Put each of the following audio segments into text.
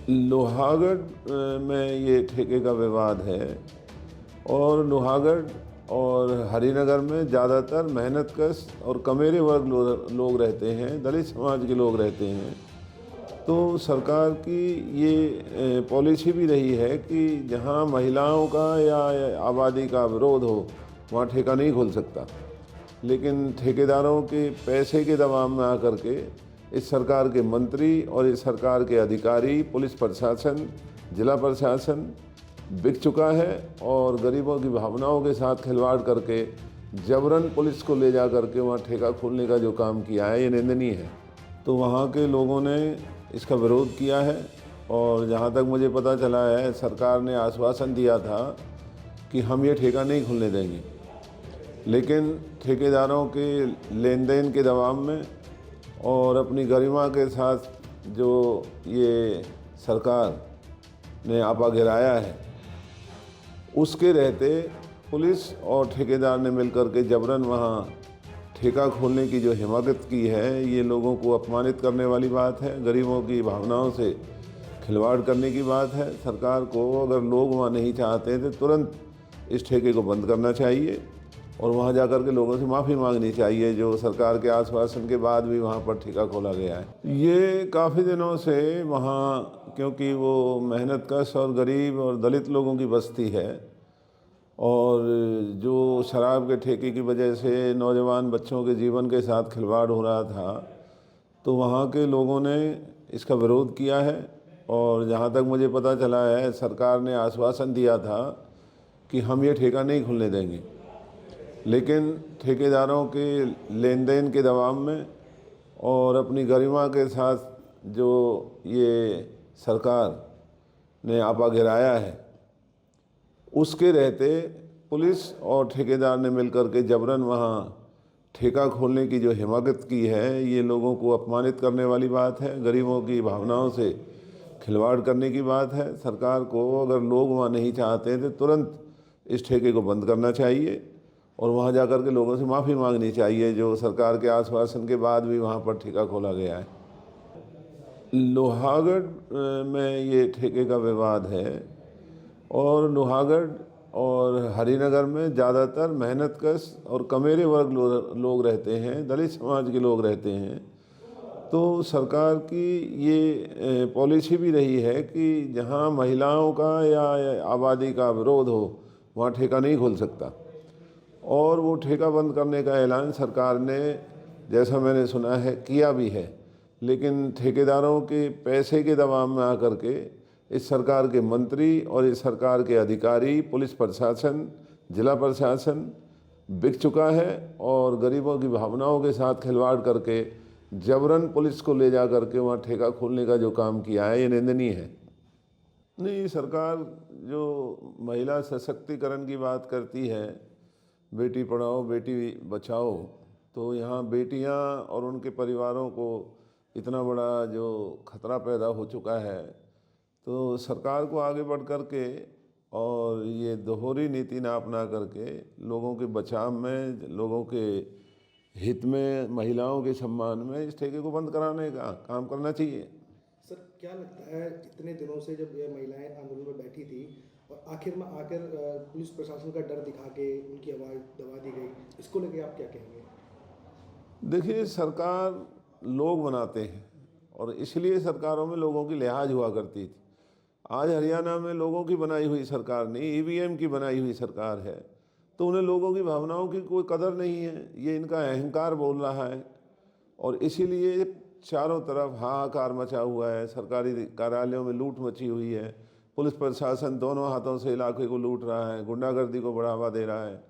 लोहागढ़ में ये ठेके का विवाद है और लोहागढ़ और हरिनगर में ज़्यादातर मेहनतकश और कमेरे वर्ग लोग रहते हैं, दलित समाज के लोग रहते हैं। तो सरकार की ये पॉलिसी भी रही है कि जहाँ महिलाओं का या आबादी का विरोध हो वहाँ ठेका नहीं खुल सकता। लेकिन ठेकेदारों के पैसे के दबाव में आकर के इस सरकार के मंत्री और इस सरकार के अधिकारी, पुलिस प्रशासन, जिला प्रशासन बिक चुका है और गरीबों की भावनाओं के साथ खिलवाड़ करके जबरन पुलिस को ले जा करके वहाँ ठेका खोलने का जो काम किया है ये निंदनीय है। तो वहाँ के लोगों ने इसका विरोध किया है और जहाँ तक मुझे पता चला है सरकार ने आश्वासन दिया था कि हम ये ठेका नहीं खुलने देंगे, लेकिन ठेकेदारों के लेन देन के दबाव में और अपनी गरिमा के साथ जो ये सरकार ने आपा गिराया है उसके रहते पुलिस और ठेकेदार ने मिलकर के जबरन वहाँ ठेका खोलने की जो हिमाकत की है ये लोगों को अपमानित करने वाली बात है, गरीबों की भावनाओं से खिलवाड़ करने की बात है। सरकार को अगर लोग वहाँ नहीं चाहते तो तुरंत इस ठेके को बंद करना चाहिए और वहाँ जाकर के लोगों से माफ़ी मांगनी चाहिए जो सरकार के आश्वासन के बाद भी वहाँ पर ठेका खोला गया है। ये काफ़ी दिनों से वहाँ, क्योंकि वो मेहनतकश और गरीब और दलित लोगों की बस्ती है और जो शराब के ठेके की वजह से नौजवान बच्चों के जीवन के साथ खिलवाड़ हो रहा था, तो वहाँ के लोगों ने इसका विरोध किया है और जहाँ तक मुझे पता चला है सरकार ने आश्वासन दिया था कि हम ये ठेका नहीं खुलने देंगे, लेकिन ठेकेदारों के लेन देन के दबाव में और अपनी गरिमा के साथ जो ये सरकार ने आपा गिराया है उसके रहते पुलिस और ठेकेदार ने मिलकर के जबरन वहाँ ठेका खोलने की जो हिमाकत की है ये लोगों को अपमानित करने वाली बात है, गरीबों की भावनाओं से खिलवाड़ करने की बात है। सरकार को अगर लोग वहाँ नहीं चाहते तो तुरंत इस ठेके को बंद करना चाहिए और वहाँ जाकर के लोगों से माफ़ी मांगनी चाहिए जो सरकार के आश्वासन के बाद भी वहाँ पर ठेका खोला गया है। लोहागढ़ में ये ठेके का विवाद है और लोहागढ़ और हरिनगर में ज़्यादातर मेहनतकश और कमेरे वर्ग लोग रहते हैं, दलित समाज के लोग रहते हैं। तो सरकार की ये पॉलिसी भी रही है कि जहाँ महिलाओं का या आबादी का विरोध हो वहाँ ठेका नहीं खुल सकता और वो ठेका बंद करने का ऐलान सरकार ने, जैसा मैंने सुना है, किया भी है। लेकिन ठेकेदारों के पैसे के दबाव में आकर के इस सरकार के मंत्री और इस सरकार के अधिकारी, पुलिस प्रशासन, जिला प्रशासन बिक चुका है और गरीबों की भावनाओं के साथ खिलवाड़ करके जबरन पुलिस को ले जा करके वहाँ ठेका खोलने का जो काम किया है ये निंदनीय है। नहीं, सरकार जो महिला सशक्तिकरण की बात करती है, बेटी पढ़ाओ बेटी बचाओ, तो यहाँ बेटियाँ और उनके परिवारों को इतना बड़ा जो खतरा पैदा हो चुका है, तो सरकार को आगे बढ़ कर के और ये दोहरी नीति ना अपना करके लोगों के बचाव में, लोगों के हित में, महिलाओं के सम्मान में इस ठेके को बंद कराने का काम करना चाहिए। सर, क्या लगता है इतने दिनों से जब ये महिलाएं आंदोलन में बैठी थी और आखिर में आकर पुलिस प्रशासन का डर दिखा के उनकी आवाज़ दबा दी गई, इसको लेके आप क्या कहेंगे? देखिए, सरकार लोग बनाते हैं और इसलिए सरकारों में लोगों की लिहाज हुआ करती थी। आज हरियाणा में लोगों की बनाई हुई सरकार नहीं, ईवीएम की बनाई हुई सरकार है, तो उन्हें लोगों की भावनाओं की कोई कदर नहीं है। ये इनका अहंकार बोल रहा है और इसीलिए चारों तरफ हाहाकार मचा हुआ है। सरकारी कार्यालयों में लूट मची हुई है, पुलिस प्रशासन दोनों हाथों से इलाके को लूट रहा है, गुंडागर्दी को बढ़ावा दे रहा है,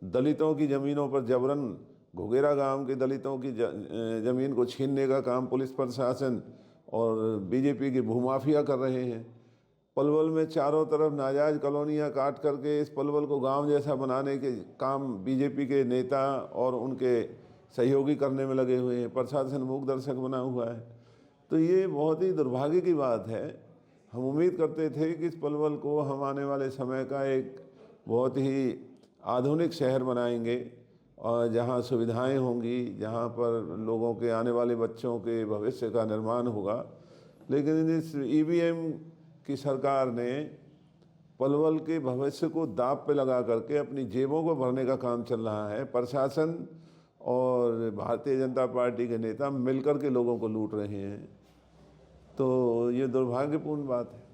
दलितों की ज़मीनों पर जबरन, घुघेरा गांव के दलितों की ज़मीन को छीनने का काम पुलिस प्रशासन और बीजेपी के भूमाफिया कर रहे हैं। पलवल में चारों तरफ नाजायज़ कॉलोनियाँ काट करके इस पलवल को गांव जैसा बनाने के काम बीजेपी के नेता और उनके सहयोगी करने में लगे हुए हैं। प्रशासन मूक दर्शक बना हुआ है। तो ये बहुत ही दुर्भाग्य की बात है। हम उम्मीद करते थे कि इस पलवल को हम आने वाले समय का एक बहुत ही आधुनिक शहर बनाएंगे और जहाँ सुविधाएं होंगी, जहाँ पर लोगों के, आने वाले बच्चों के भविष्य का निर्माण होगा। लेकिन इस ईवीएम की सरकार ने पलवल के भविष्य को दांव पे लगा करके अपनी जेबों को भरने का काम चल रहा है। प्रशासन और भारतीय जनता पार्टी के नेता मिलकर के लोगों को लूट रहे हैं, तो ये दुर्भाग्यपूर्ण बात है।